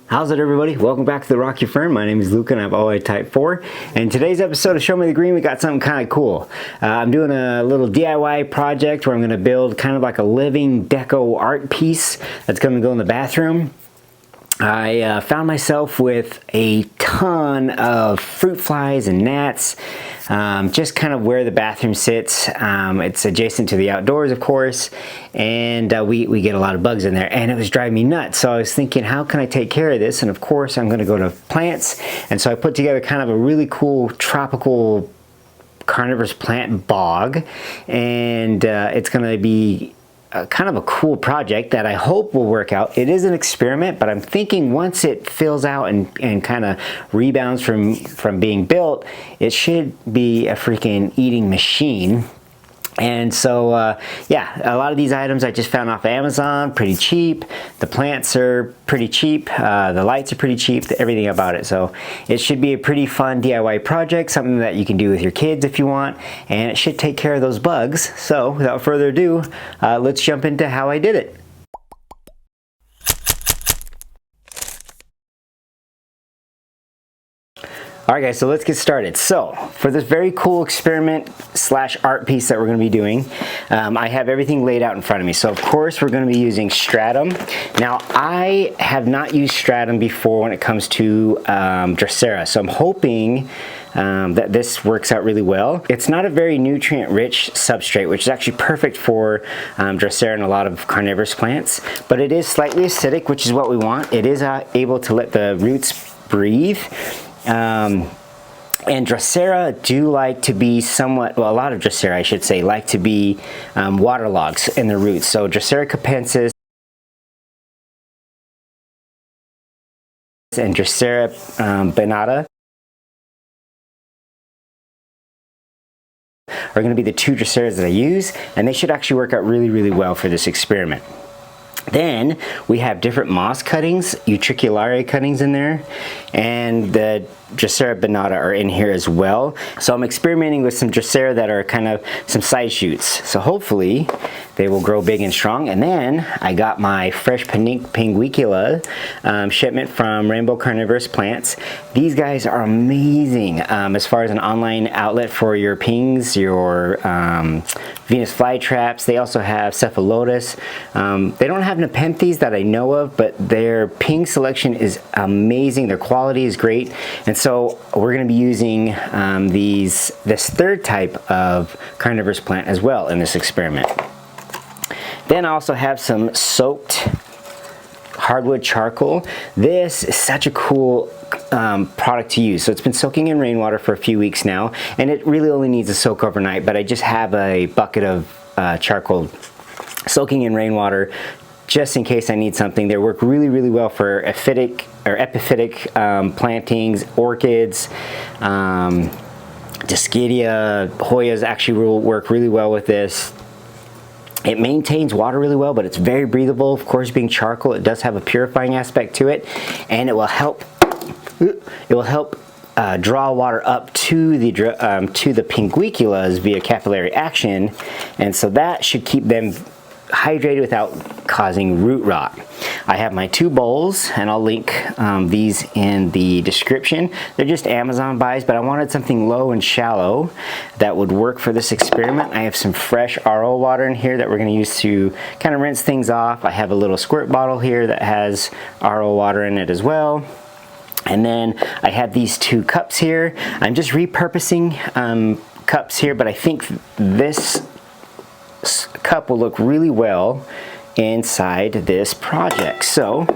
How's it, everybody? Welcome back to the Rocky Fern. My name is Luke and I have OI Type 4. And today's episode of Show Me the Green, we got something kind of cool. I'm doing a little DIY project where I'm going to build kind of like a living deco art piece that's going to go in the bathroom. I found myself with a ton of fruit flies and gnats, just kind of where the bathroom sits. It's adjacent to the outdoors, of course, and we get a lot of bugs in there, and it was driving me nuts. So I was thinking, how can I take care of this? And of course, I'm going to go to plants, and so I put together kind of a really cool tropical carnivorous plant bog, and it's going to be kind of a cool project that I hope will work out. It is an experiment, but I'm thinking once it fills out and kind of rebounds from being built, it should be a freaking eating machine. And so, yeah, a lot of these items I just found off Amazon, pretty cheap. The plants are pretty cheap. The lights are pretty cheap, everything about it. So it should be a pretty fun DIY project, something that you can do with your kids if you want, and it should take care of those bugs. So without further ado, let's jump into how I did it. Alright guys, so let's get started. So, for this very cool experiment slash art piece that we're going to be doing, I have everything laid out in front of me. So of course we're going to be using stratum. Now I have not used stratum before when it comes to Drosera, so I'm hoping that this works out really well. It's not a very nutrient-rich substrate, which is actually perfect for Drosera and a lot of carnivorous plants, but it is slightly acidic, which is what we want. It is able to let the roots breathe. And Drosera do like to be somewhat, well, a lot of Drosera, I should say, like to be waterlogged in the roots. So Drosera capensis and Drosera binata are going to be the two Droseras that I use, and they should actually work out really, really well for this experiment. Then we have different moss cuttings, utriculare cuttings in there, and the Drosera binata are in here as well. So I'm experimenting with some Drosera that are kind of some side shoots. So hopefully they will grow big and strong. And then I got my fresh pinguicula shipment from Rainbow Carnivorous Plants. These guys are amazing as far as an online outlet for your pings, your Venus flytraps. They also have cephalotus. They don't have nepenthes that I know of, but their ping selection is amazing. Their quality is great. And so we're going to be using this third type of carnivorous plant as well in this experiment. Then I also have some soaked hardwood charcoal. This is such a cool product to use. So it's been soaking in rainwater for a few weeks now, and it really only needs to soak overnight, but I just have a bucket of charcoal soaking in rainwater just in case I need something. They work really, really well for epiphytic plantings, orchids, Discadia, Hoyas actually will work really well with this. It maintains water really well, but it's very breathable. Of course, being charcoal, it does have a purifying aspect to it, and it will help draw water up to the pinguiculas via capillary action, and so that should keep them hydrated without causing root rot. I have my two bowls, and I'll link these in the description. They're just Amazon buys, but I wanted something low and shallow that would work for this experiment. I have some fresh RO water in here that we're going to use to kind of rinse things off. I have a little squirt bottle here that has RO water in it as well. And then I have these two cups here. I'm just repurposing cups here, but I think this cup will look really well inside this project. So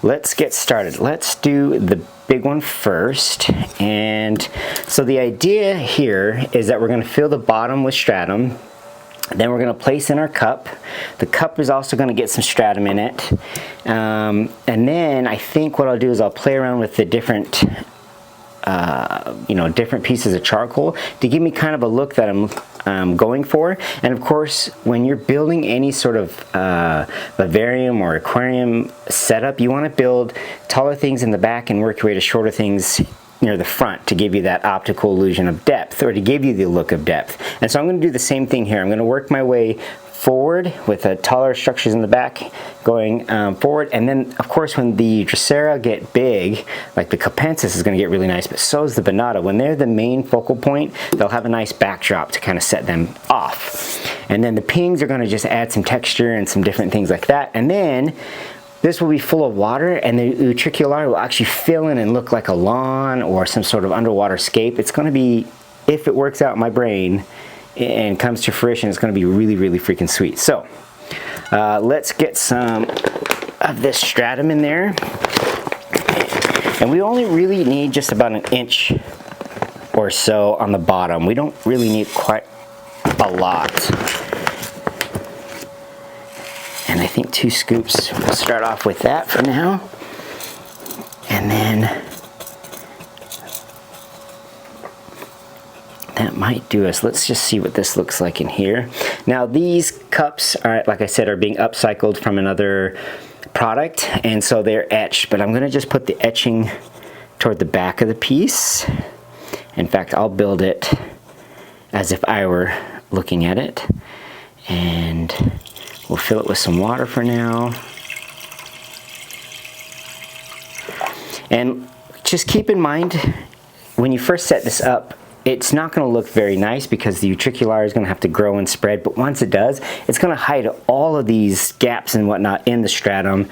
let's get started. Let's do the big one first. And so the idea here is that we're going to fill the bottom with stratum. Then we're going to place in our cup. The cup is also going to get some stratum in it. And then I think what I'll do is I'll play around with the different different pieces of charcoal to give me kind of a look that I'm going for. And of course, when you're building any sort of vivarium or aquarium setup, you want to build taller things in the back and work your way to shorter things near the front to give you that optical illusion of depth, or to give you the look of depth. And so I'm going to do the same thing here. I'm going to work my way forward with taller structures in the back going forward. And then of course when the Drosera get big, like the Capensis is going to get really nice, but so is the Venata. When they're the main focal point, they'll have a nice backdrop to kind of set them off. And then the pings are going to just add some texture and some different things like that. And then this will be full of water, and the Utriculare will actually fill in and look like a lawn or some sort of underwater scape. It's going to be, if it works out in my brain and comes to fruition, it's going to be really, really freaking sweet. So let's get some of this stratum in there. And we only really need just about an inch or so on the bottom. We don't really need quite a lot. And I think 2 scoops, we'll start off with that for now. And then that might do us. Let's just see what this looks like in here. Now these cups are, like I said, are being upcycled from another product, and so they're etched, but I'm gonna just put the etching toward the back of the piece. In fact, I'll build it as if I were looking at it. And we'll fill it with some water for now. And just keep in mind, when you first set this up, it's not going to look very nice because the Utriculare is going to have to grow and spread, but once it does, it's going to hide all of these gaps and whatnot in the stratum.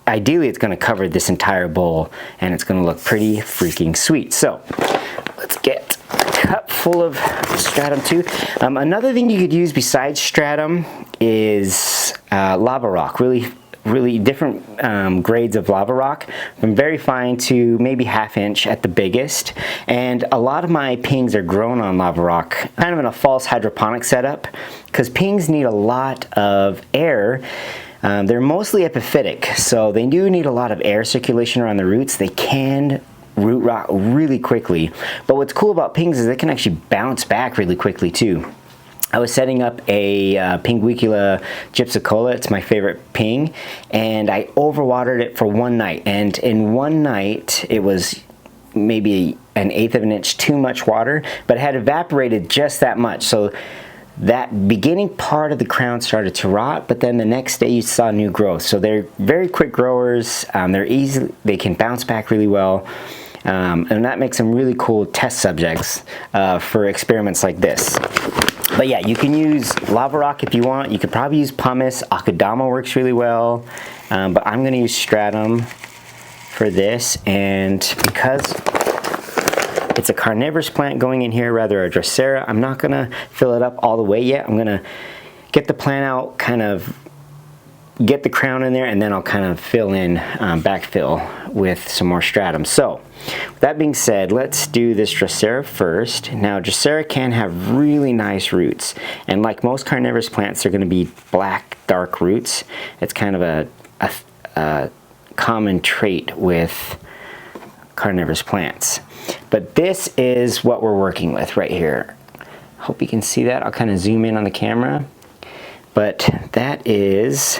Ideally, it's going to cover this entire bowl, and it's going to look pretty freaking sweet. So let's get a cup full of stratum too. Another thing you could use besides stratum is lava rock. Really different grades of lava rock, from very fine to maybe 1/2 inch at the biggest. And a lot of my pings are grown on lava rock, kind of in a false hydroponic setup, because pings need a lot of air. They're mostly epiphytic, so they do need a lot of air circulation around the roots. They can root rot really quickly, but what's cool about pings is they can actually bounce back really quickly too. I was setting up a Pinguicula gypsicola, it's my favorite ping, and I overwatered it for 1 night, and in 1 night it was maybe 1/8 of an inch too much water, but it had evaporated just that much, so that beginning part of the crown started to rot, but then the next day you saw new growth. So they're very quick growers, they can bounce back really well, and that makes them really cool test subjects for experiments like this. But yeah, you can use lava rock if you want. You could probably use pumice. Akadama works really well, but I'm going to use stratum for this, and because it's a carnivorous plant going in here, rather a Drosera, I'm not going to fill it up all the way yet. I'm going to get the plant out, kind of get the crown in there, and then I'll kind of fill in, backfill with some more stratum. So with that being said, let's do this Drosera first. Now Drosera can have really nice roots, and like most carnivorous plants, they're going to be black, dark roots. It's kind of a common trait with carnivorous plants. But this is what we're working with right here. Hope you can see that. I'll kind of zoom in on the camera. But that is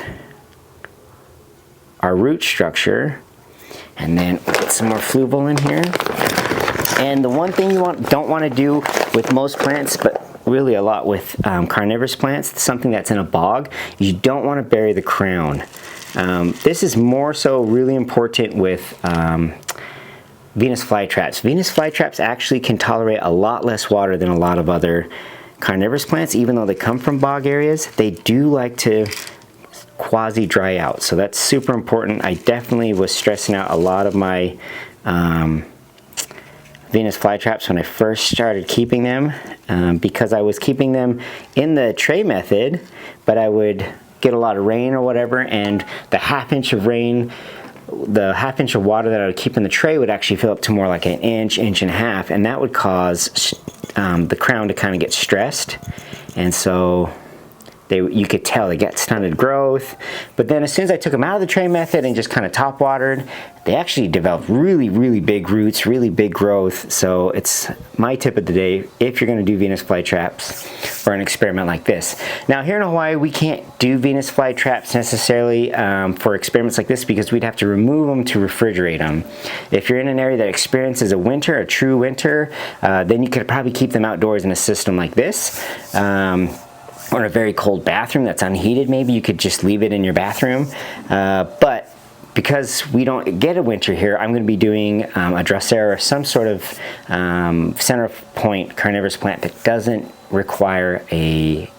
our root structure. And then we'll get some more Fluval in here. And the one thing you don't want to do with most plants, but really a lot with carnivorous plants, something that's in a bog, you don't want to bury the crown. This is more so really important with Venus flytraps. Venus flytraps actually can tolerate a lot less water than a lot of other carnivorous plants. Even though they come from bog areas, they do like to quasi dry out, so that's super important. I definitely was stressing out a lot of my Venus flytraps when I first started keeping them, because I was keeping them in the tray method, but I would get a lot of rain or whatever, and the 1/2 inch of rain, the 1/2 inch of water that I would keep in the tray would actually fill up to more like 1 inch, 1.5 inches, and that would cause the crown to kind of get stressed, and so you could tell they got stunted growth. But then as soon as I took them out of the tray method and just kind of top watered, they actually developed really, really big roots, really big growth. So it's my tip of the day if you're going to do Venus flytraps for an experiment like this. Now here in Hawaii, we can't do Venus flytraps necessarily for experiments like this, because we'd have to remove them to refrigerate them. If you're in an area that experiences a winter, a true winter, then you could probably keep them outdoors in a system like this. or a very cold bathroom that's unheated, maybe you could just leave it in your bathroom. But because we don't get a winter here, I'm going to be doing a Drosera or some sort of center point carnivorous plant that doesn't require a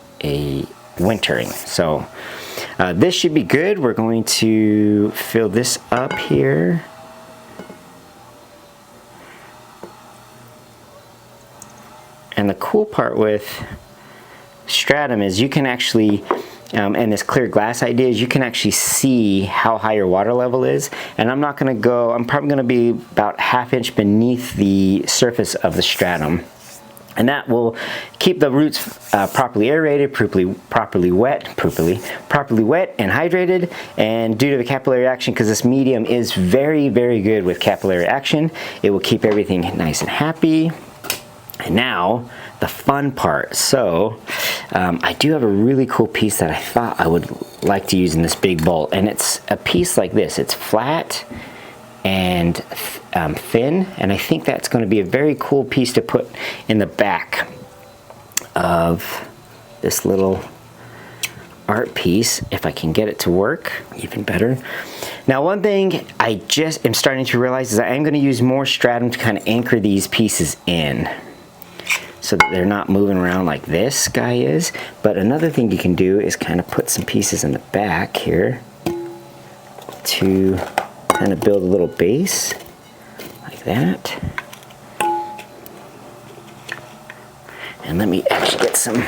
wintering. So this should be good. We're going to fill this up here. And the cool part with stratum is you can actually, and this clear glass idea is you can actually see how high your water level is. And I'm not going to go, I'm probably going to be about ½ inch beneath the surface of the stratum. And that will keep the roots properly aerated, properly wet and hydrated. And due to the capillary action, because this medium is very, very good with capillary action, it will keep everything nice and happy. And now, the fun part. So, I do have a really cool piece that I thought I would like to use in this big bowl. And it's a piece like this. It's flat and thin. And I think that's going to be a very cool piece to put in the back of this little art piece, if I can get it to work, even better. Now, one thing I just am starting to realize is I am going to use more stratum to kind of anchor these pieces in, so that they're not moving around like this guy is. But another thing you can do is kind of put some pieces in the back here to kind of build a little base like that. And let me actually get some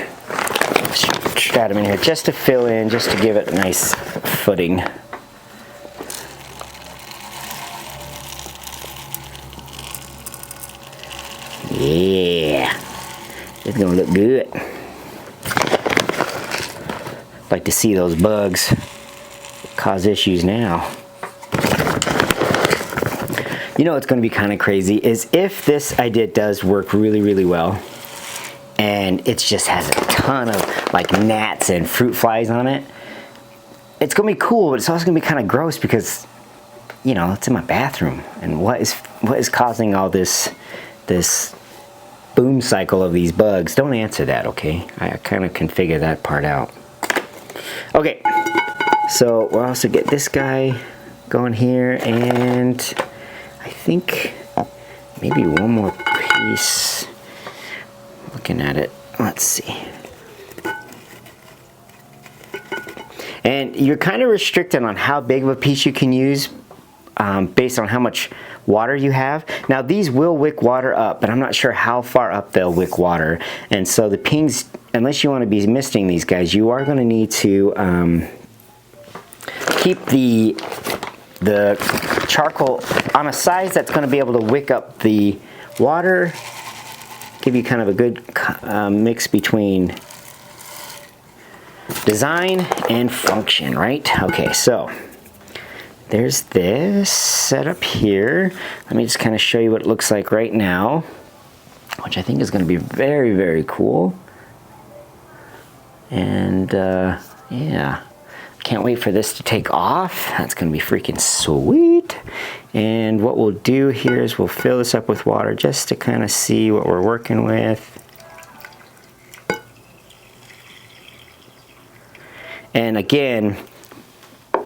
stratum in here just to fill in, just to give it a nice footing. Yeah. It's gonna look good. Like to see those bugs cause issues now. You know what's gonna be kind of crazy is if this idea does work really, really well, and it just has a ton of like gnats and fruit flies on it, it's gonna be cool, but it's also gonna be kind of gross because, you know, it's in my bathroom. And what is causing all this boom cycle of these bugs? Don't answer that, okay? I kind of can figure that part out. Okay, so we'll also get this guy going here, and I think maybe one more piece. Looking at it, let's see. And you're kind of restricted on how big of a piece you can use based on how much water you have. Now these will wick water up, but I'm not sure how far up they'll wick water. And so the pings, unless you want to be misting these guys, you are going to need to keep the charcoal on a size that's going to be able to wick up the water, give you kind of a good mix between design and function, right? Okay, so there's this setup here. Let me just kind of show you what it looks like right now, which I think is going to be very, very cool. And yeah, can't wait for this to take off. That's going to be freaking sweet. And what we'll do here is we'll fill this up with water just to kind of see what we're working with. And again,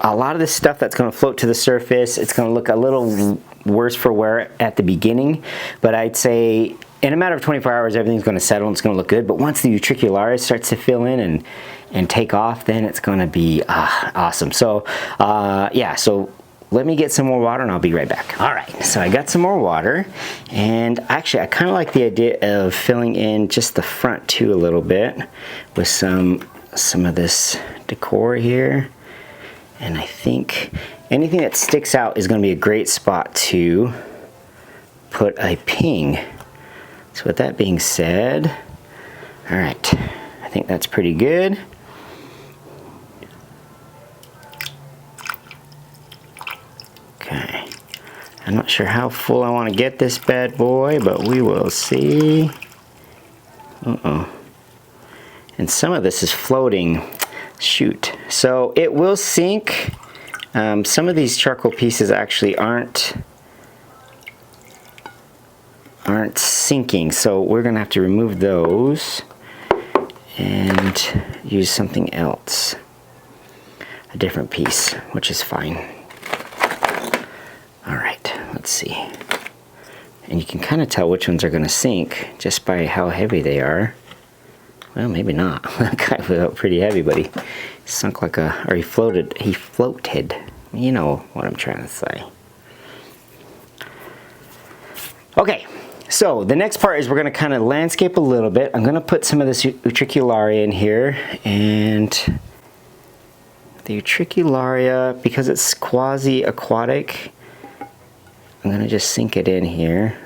a lot of this stuff that's going to float to the surface, it's going to look a little worse for wear at the beginning, but I'd say in a matter of 24 hours everything's going to settle and it's going to look good. But once the utricularis starts to fill in and take off, then it's going to be awesome. So yeah, so let me get some more water and I'll be right back. All right, so I got some more water, and actually I kind of like the idea of filling in just the front too a little bit with some of this decor here. And I think anything that sticks out is going to be a great spot to put a ping. So with that being said, all right, I think that's pretty good. Okay, I'm not sure how full I want to get this bad boy, but we will see. Uh-oh. And some of this is floating. Shoot. So it will sink. Some of these charcoal pieces actually aren't sinking, so we're gonna have to remove those. and use something else, a different piece, which is fine. All right, let's see. And you can kind of tell which ones are going to sink just by how heavy they are. Well, maybe not. That guy felt pretty heavy, but he sunk like a, or he floated. You know what I'm trying to say. Okay, so the next part is we're going to kind of landscape a little bit. I'm going to put some of this Utricularia in here, and the Utricularia, because it's quasi-aquatic, I'm going to just sink it in here,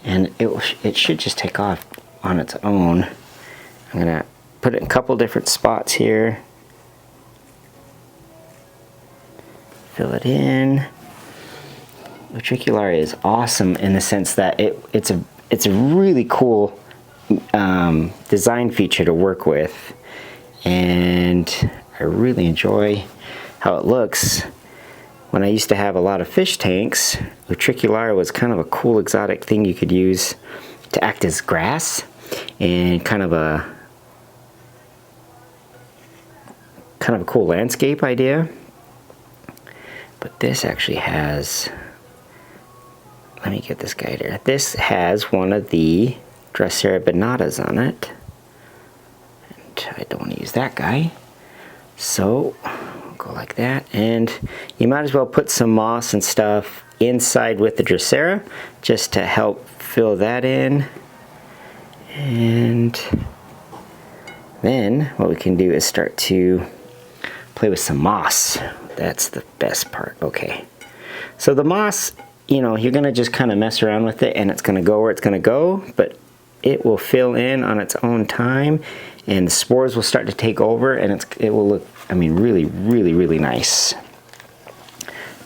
and it should just take off on its own. I'm going to put it in a couple different spots here. Fill it in. Utricularia is awesome in the sense that it's a really cool design feature to work with, and I really enjoy how it looks. When I used to have a lot of fish tanks, Utricularia was kind of a cool exotic thing you could use to act as grass and kind of a cool landscape idea. But this actually has, let me get this guy here. This has one of the Drosera binnatas on it. And I don't want to use that guy. So, we'll go like that. And you might as well put some moss and stuff inside with the Drosera just to help fill that in. And then what we can do is start to play with some moss. That's the best part. Okay. So the moss, you know, you're going to just kind of mess around with it and it's going to go where it's going to go, but it will fill in on its own time and the spores will start to take over, and it will look, I mean, really, really, really nice.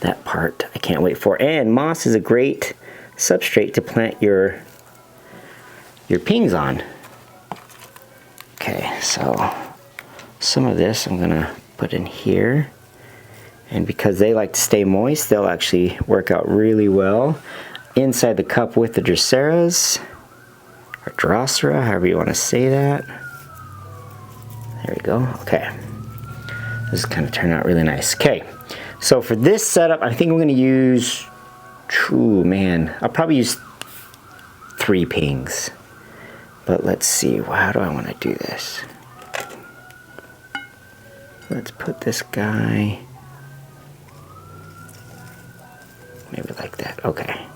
That part I can't wait for. And moss is a great substrate to plant your pings on. Okay, so some of this I'm going to put in here. And because they like to stay moist, they'll actually work out really well inside the cup with the Droseras, or Drosera, however you want to say that. There we go. Okay. This is kind of turned out really nice. Okay. So for this setup, I think I'm going to use, I'll probably use 3 pings. But let's see, how do I want to do this? Let's put this guy maybe like that. Okay.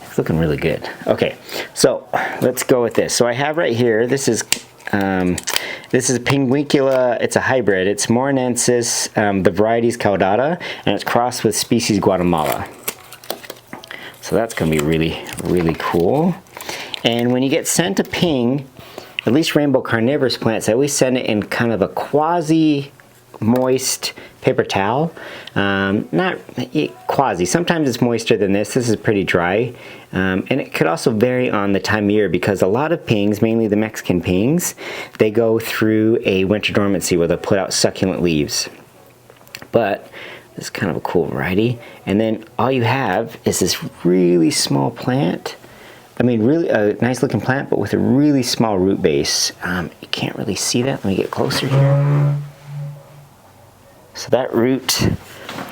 It's looking really good. Okay, so let's go with this. So I have right here, this is Pinguicula. It's a hybrid. It's Morinensis. The variety is Caudata, and it's crossed with species Guatemala. So that's going to be really, really cool. And when you get sent a ping, at least rainbow carnivorous plants, I always send it in kind of a quasi-moist paper towel. Not quasi. Sometimes it's moister than this. This is pretty dry. And it could also vary on the time of year because a lot of pings, mainly the Mexican pings, they go through a winter dormancy where they'll put out succulent leaves. But this is kind of a cool variety. And then all you have is this really small plant. I mean, really a nice looking plant, but with a really small root base. You can't really see that. Let me get closer here. So that root,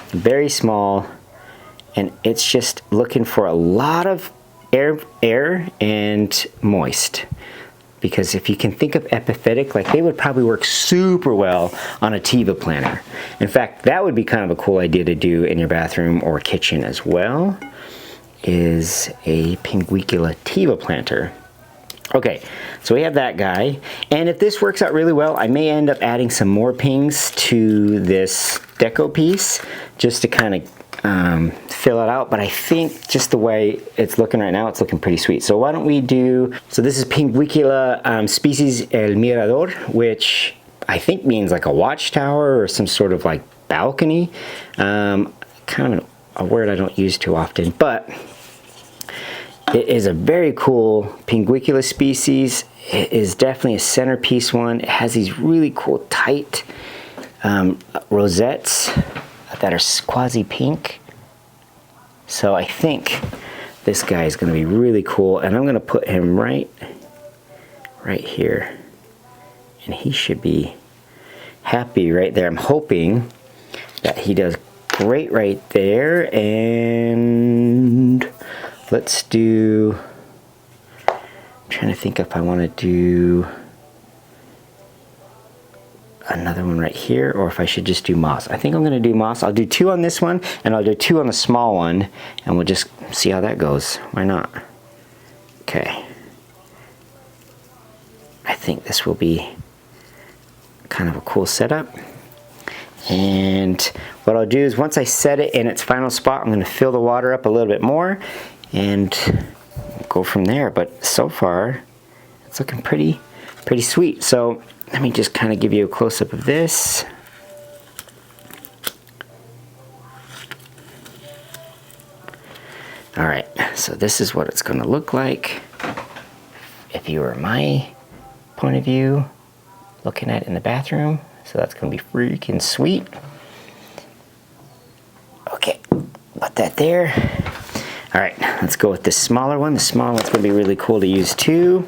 very small, and it's just looking for a lot of air and moist. Because if you can think of epiphytic, like they would probably work super well on a Tiva planter. In fact, that would be kind of a cool idea to do in your bathroom or kitchen as well, is a Pinguicula Tiva planter. Okay, so we have that guy, and if this works out really well, I may end up adding some more pings to this deco piece just to kind of fill it out, but I think just the way it's looking right now, it's looking pretty sweet. So why don't we do, so this is Pinguicula species El Mirador, which I think means like a watchtower or some sort of like balcony. Kind of a word I don't use too often, but it is a very cool Pinguicula species. It is definitely a centerpiece one. It has these really cool tight rosettes that are quasi-pink. So I think this guy is going to be really cool, and I'm going to put him right right here. And he should be happy right there. I'm hoping that he does great right there. And let's do, I'm trying to think if I want to do another one right here, or if I should just do moss. I think I'm going to do moss. I'll do 2 on this one, and I'll do 2 on the small one, and we'll just see how that goes. Why not? Okay. I think this will be kind of a cool setup. And what I'll do is once I set it in its final spot, I'm going to fill the water up a little bit more and go from there. But so far, it's looking pretty sweet. So let me just kind of give you a close-up of this. All right, so this is what it's going to look like if you were my point of view looking at it in the bathroom. So that's going to be freaking sweet. Okay, put that there. All right, let's go with this smaller one. The smaller one's going to be really cool to use too.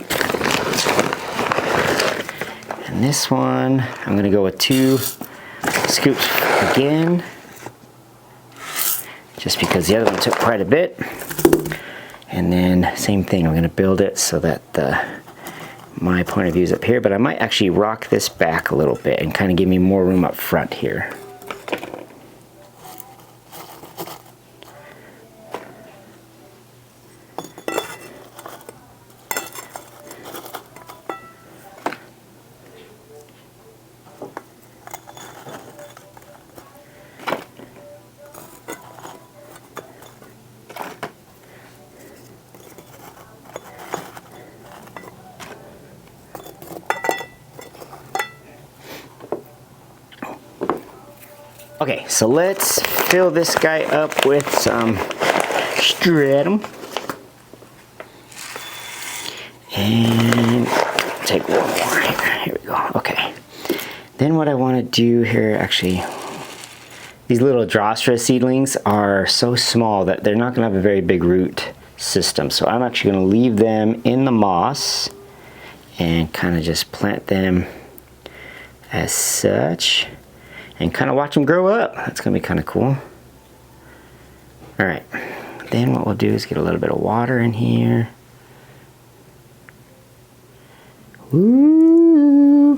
And this one, I'm going to go with 2 scoops again, just because the other one took quite a bit. And then same thing, I'm going to build it so that my point of view is up here, but I might actually rock this back a little bit and kind of give me more room up front here. Okay, so let's fill this guy up with some stratum. And take one more. Here we go. Okay. Then what I want to do here, actually, these little Drosera seedlings are so small that they're not going to have a very big root system. So I'm actually going to leave them in the moss and kind of just plant them as such. And kind of watch them grow up. That's going to be kind of cool. All right. Then what we'll do is get a little bit of water in here. Woo!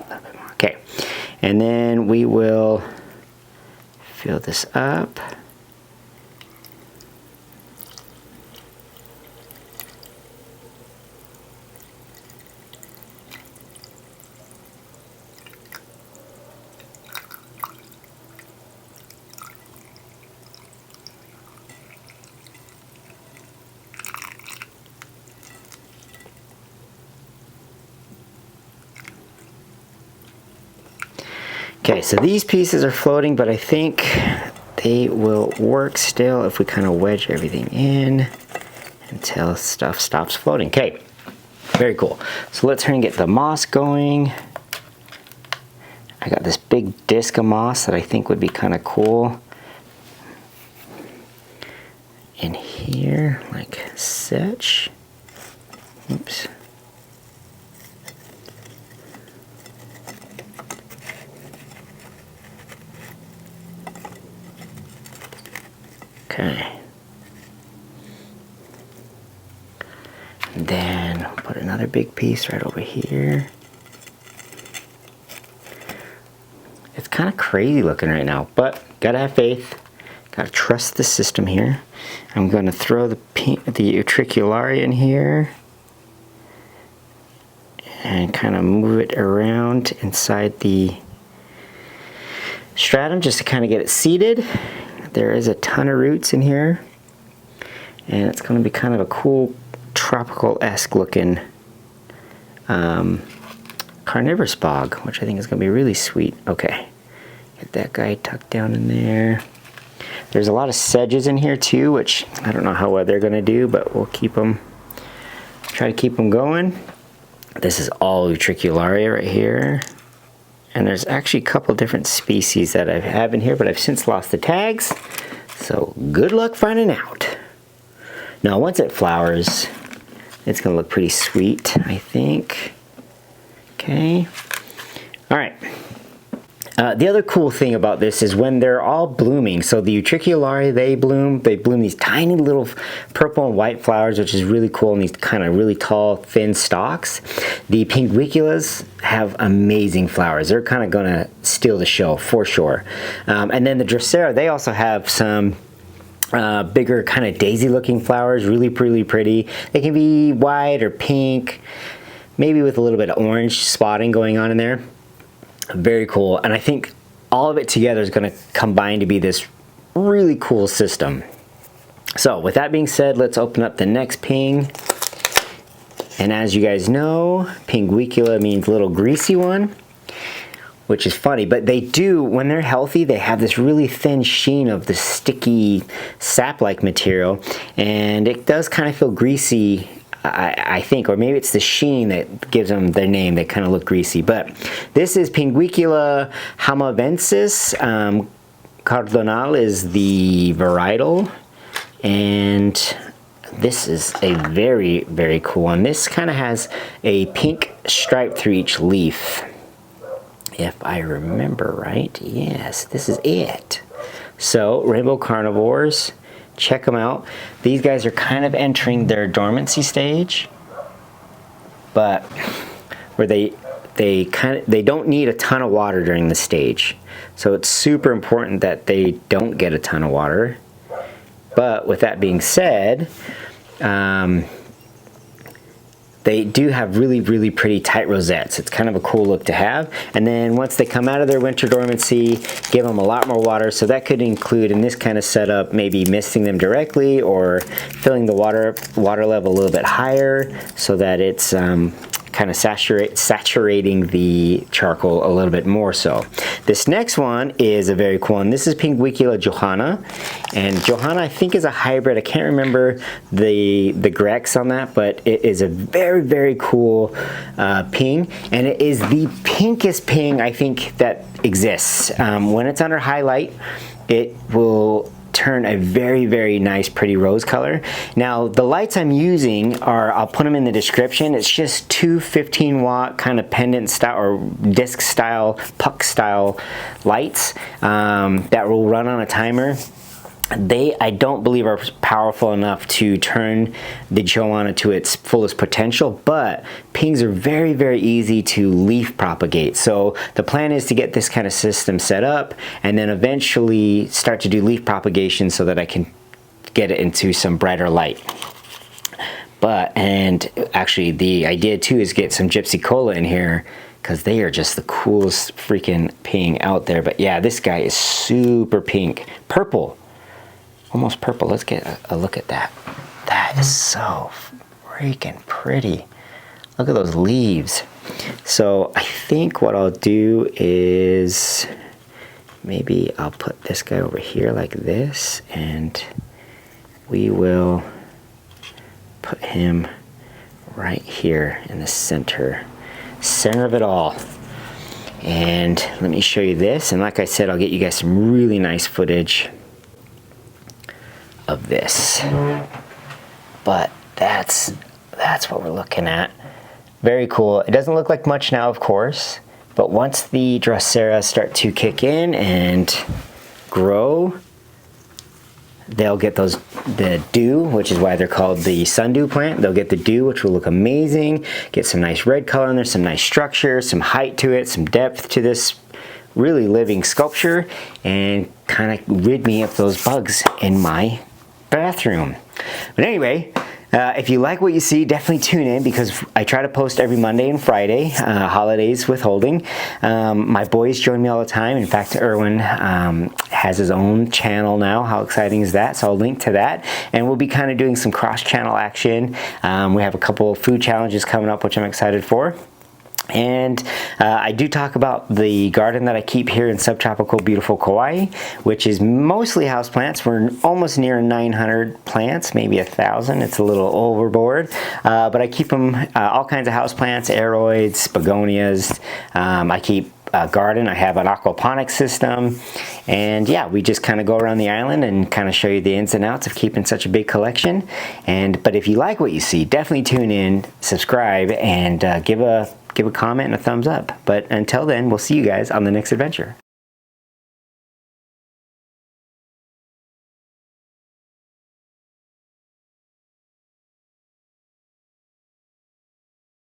A little bit more. Okay. And then we will fill this up. Okay, so these pieces are floating, but I think they will work still if we kind of wedge everything in until stuff stops floating. Okay, very cool. So let's try and get the moss going. I got this big disc of moss that I think would be kind of cool in here, like such. Oops. Okay. And then I'll put another big piece right over here. It's kind of crazy looking right now, but gotta have faith. Gotta trust the system here. I'm gonna throw the utriculari in here and kind of move it around inside the stratum just to kind of get it seated. There is a ton of roots in here, and it's going to be kind of a cool tropical-esque looking carnivorous bog, which I think is going to be really sweet. Okay, get that guy tucked down in there. There's a lot of sedges in here too, which I don't know how well they're going to do, but we'll keep them, try to keep them going. This is all utricularia right here. And there's actually a couple different species that I have in here, but I've since lost the tags. So good luck finding out. Now once it flowers, it's gonna look pretty sweet, I think. Okay, all right. The other cool thing about this is when they're all blooming, so the Utriculari, they bloom these tiny little purple and white flowers, which is really cool, and these kind of really tall, thin stalks. The Pinguiculas have amazing flowers. They're kind of gonna steal the show, for sure. And then the Drosera, they also have some bigger kind of daisy-looking flowers, really pretty. They can be white or pink, maybe with a little bit of orange spotting going on in there. Very cool, and I think all of it together is going to combine to be this really cool system. So with that being said, let's open up the next ping. And as you guys know, Pinguicula means little greasy one, which is funny, but they do, when they're healthy, they have this really thin sheen of the sticky sap-like material, and it does kind of feel greasy, I think, or maybe it's the sheen that gives them their name. They kind of look greasy. But this is Pinguicula hamavensis. Cardonal is the varietal, and this is a very cool one. This kind of has a pink stripe through each leaf, if I remember right. Yes, this is it. So Rainbow Carnivores, check them out. These guys are kind of entering their dormancy stage, but where they don't need a ton of water during the stage. So it's super important that they don't get a ton of water. But with that being said, they do have really pretty tight rosettes. It's kind of a cool look to have. And then once they come out of their winter dormancy, give them a lot more water. So that could include, in this kind of setup, maybe misting them directly or filling the water level a little bit higher so that it's kind of saturating the charcoal a little bit more so. This next one is a very cool one. This is Pinguicula Johanna, and Johanna I think is a hybrid. I can't remember the Grex on that, but it is a very cool ping, and it is the pinkest ping I think that exists. When it's under highlight, it will turn a very nice pretty rose color. Now the lights I'm using are, I'll put them in the description. It's just two 15-watt kind of pendant style or disc style, puck style lights that will run on a timer. I don't believe are powerful enough to turn the Johanna to its fullest potential, but pings are very easy to leaf propagate. So the plan is to get this kind of system set up and then eventually start to do leaf propagation so that I can get it into some brighter light. And actually the idea too is get some Gypsy Cola in here, because they are just the coolest freaking ping out there. But yeah, this guy is super pink, purple. Almost purple. Let's get a look at that. That is so freaking pretty. Look at those leaves. So I think what I'll do is maybe I'll put this guy over here like this, and we will put him right here in the center of it all. And let me show you this, and like I said, I'll get you guys some really nice footage of this, but that's what we're looking at. Very cool. It doesn't look like much now, of course, but once the Drosera start to kick in and grow, they'll get the dew, which is why they're called the sundew plant. They'll get the dew, which will look amazing, get some nice red color in there, some nice structure, some height to it, some depth to this really living sculpture, and kind of rid me of those bugs in my bathroom. But anyway, if you like what you see, definitely tune in, because I try to post every Monday and Friday, holidays withholding. My boys join me all the time. In fact, Erwin has his own channel now. How exciting is that? So I'll link to that, and we'll be kind of doing some cross-channel action. We have a couple of food challenges coming up, which I'm excited for. And I do talk about the garden that I keep here in subtropical beautiful Kaua'i, which is mostly houseplants. We're almost near 900 plants, maybe 1,000. It's a little overboard, but I keep them all kinds of houseplants, aeroids, begonias. I keep garden. I have an aquaponics system, and yeah, we just kind of go around the island and kind of show you the ins and outs of keeping such a big collection. But if you like what you see, definitely tune in, subscribe, and give a comment and a thumbs up. But until then, we'll see you guys on the next adventure.